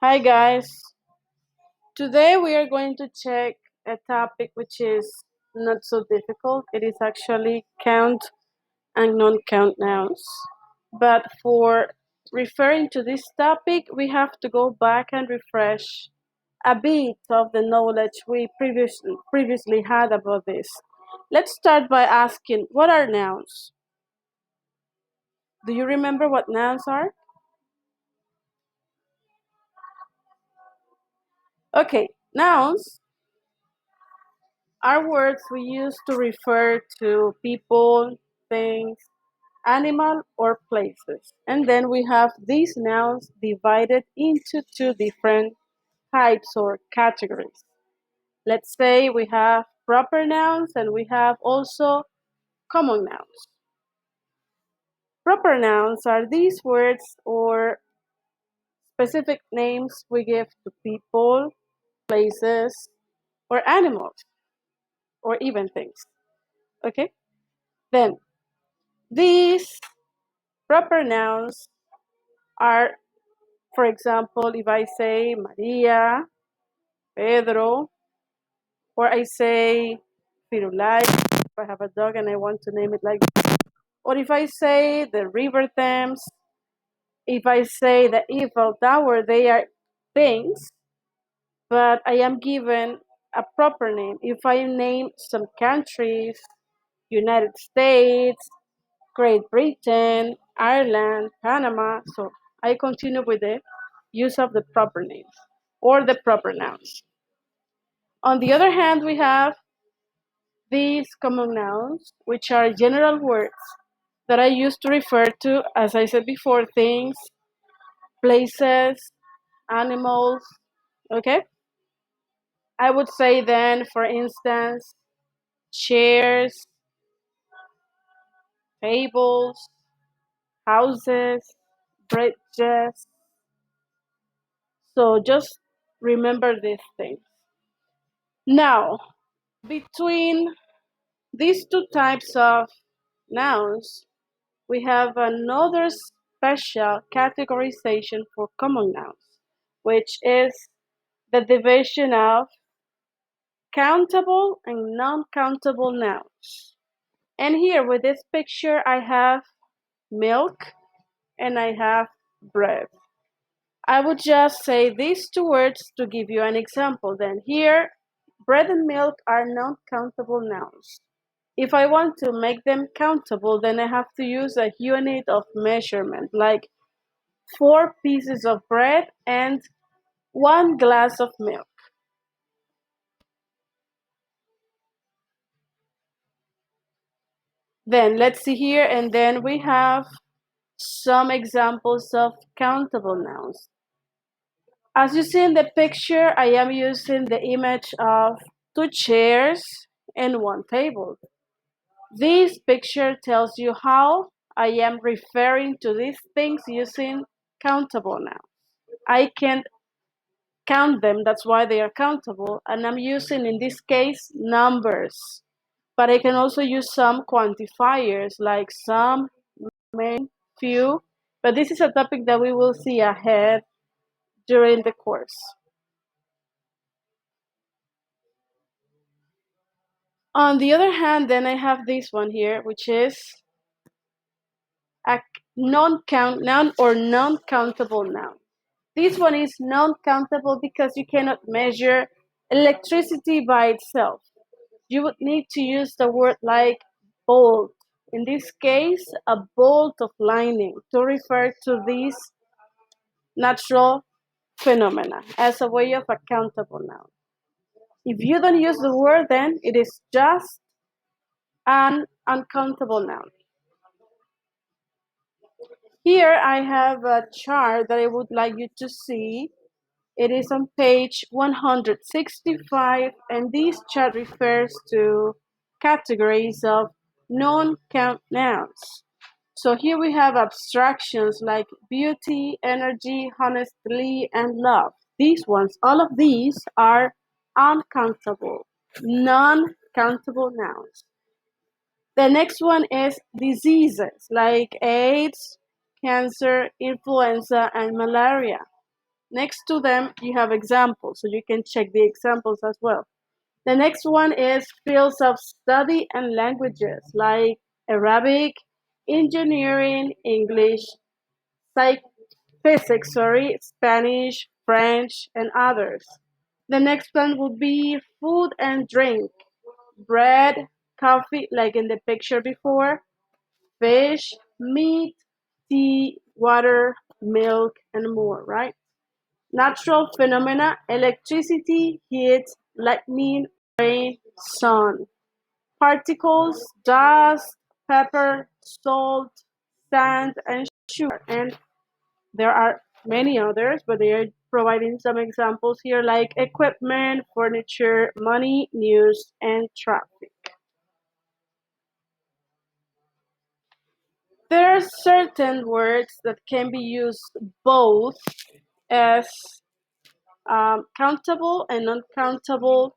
Hi guys. Today we are going to check a topic which is not so difficult. It is actually count and non-count nouns. But for referring to this topic, we have to go back and refresh a bit of the knowledge we previously had about this. Let's start by asking, what are nouns? Do you remember what nouns are? Okay, nouns are words we use to refer to people, things, animal, or places. And then we have these nouns divided into two different types or categories. Let's say we have proper nouns and we have also common nouns. Proper nouns are these words or specific names we give to people, places, or animals, or even things. Okay? Then these proper nouns are, for example, if I say Maria, Pedro, or I say Firulai, if I have a dog and I want to name it like that. Or if I say the River Thames, if I say the Eiffel Tower, they are things, but I am given a proper name. If I name some countries, United States, Great Britain, Ireland, Panama. So I continue with the use of the proper names or the proper nouns. On the other hand, we have these common nouns, which are general words that I use to refer to, as I said before, things, places, animals. Okay? I would say then, for instance, chairs, tables, houses, bridges. So just remember these things. Now, between these two types of nouns, we have another special categorization for common nouns, which is the division of countable and non-countable nouns. And here with this picture, I have milk and I have bread. I would just say these two words to give you an example. Then here, bread and milk are non-countable nouns. If I want to make them countable, then I have to use a unit of measurement, like 4 pieces of bread and 1 glass of milk. Then let's see here, and then we have some examples of countable nouns. As you see in the picture, I am using the image of 2 chairs and 1 table. This picture tells you how I am referring to these things using countable nouns. I can count them, that's why they are countable, and I'm using in this case numbers. But I can also use some quantifiers like some, many, few, but this is a topic that we will see ahead during the course. On the other hand, then I have this one here, which is a non-count noun or non-countable noun. This one is non-countable because you cannot measure electricity by itself. You would need to use the word like bolt. In this case, a bolt of lightning to refer to these natural phenomena as a way of a countable noun. If you don't use the word, then it is just an uncountable noun. Here I have a chart that I would like you to see. It is on page 165, and this chart refers to categories of non-count nouns. So here we have abstractions like beauty, energy, honestly, and love. These ones, all of these are uncountable, non-countable nouns. The next one is diseases like AIDS, cancer, influenza, and malaria. Next to them, you have examples, so you can check the examples as well. The next one is fields of study and languages like Arabic, engineering, English, psych, physics, sorry, Spanish, French, and others. The next one would be food and drink, bread, coffee, like in the picture before, fish, meat, tea, water, milk, and more, right? Natural phenomena, electricity, heat, lightning, rain, sun. Particles, dust, pepper, salt, sand, and sugar. And there are many others, but they are providing some examples here like equipment, furniture, money, news, and traffic. There are certain words that can be used both as countable and uncountable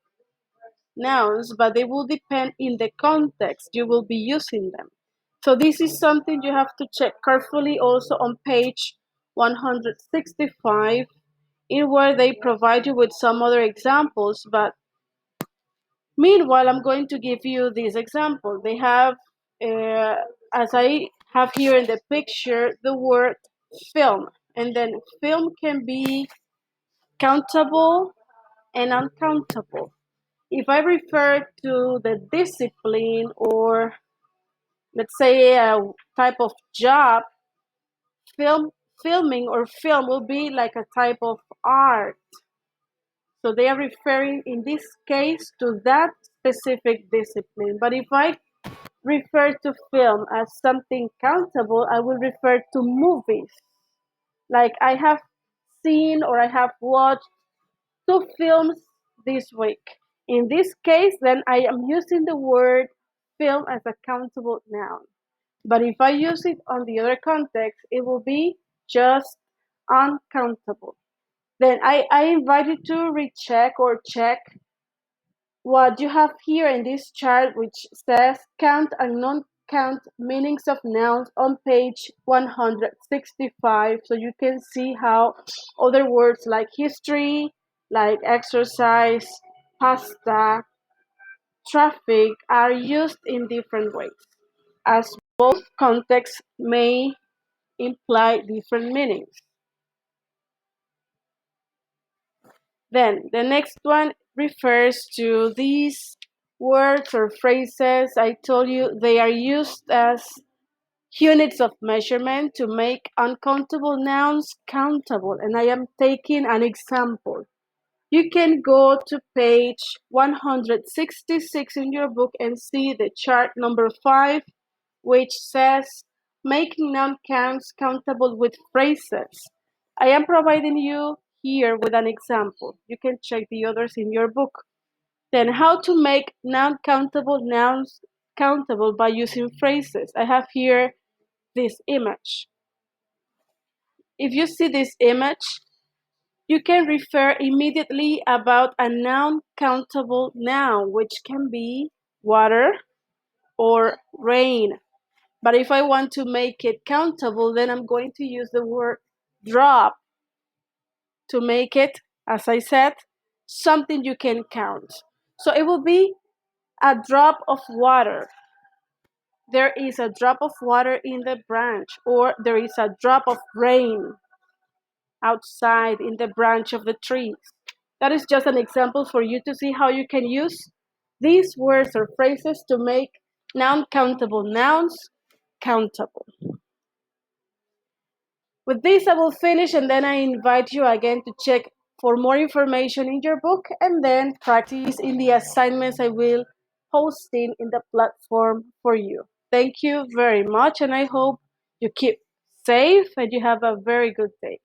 nouns, but they will depend in the context you will be using them. So this is something you have to check carefully also on page 165, in where they provide you with some other examples. But meanwhile, I'm going to give you this example. They have, as I have here in the picture, the word film. And then film can be countable and uncountable. If I refer to the discipline or let's say a type of job, filming or film will be like a type of art. So they are referring in this case to that specific discipline. But if I refer to film as something countable, I will refer to movies. Like I have seen or I have watched 2 films this week. In this case, then I am using the word film as a countable noun. But if I use it on the other context, it will be just uncountable. Then I invite you to recheck or check what you have here in this chart, which says count and non-count meanings of nouns on page 165. So you can see how other words like history, like exercise, pasta, traffic are used in different ways, as both contexts may imply different meanings. Then the next one refers to these words or phrases. I told you they are used as units of measurement to make uncountable nouns countable. And I am taking an example. You can go to page 166 in your book and see the chart number 5, which says making noun counts countable with phrases. I am providing you here with an example. You can check the others in your book. Then how to make non-countable nouns countable by using phrases. I have here this image. If you see this image, you can refer immediately about a non-countable noun, which can be water or rain. But if I want to make it countable, then I'm going to use the word drop to make it, as I said, something you can count. So it will be a drop of water. There is a drop of water in the branch, or there is a drop of rain outside in the branch of the tree. That is just an example for you to see how you can use these words or phrases to make non-countable nouns countable. With this, I will finish and then I invite you again to check for more information in your book and then practice in the assignments I will posting in the platform for you. Thank you very much and I hope you keep safe and you have a very good day.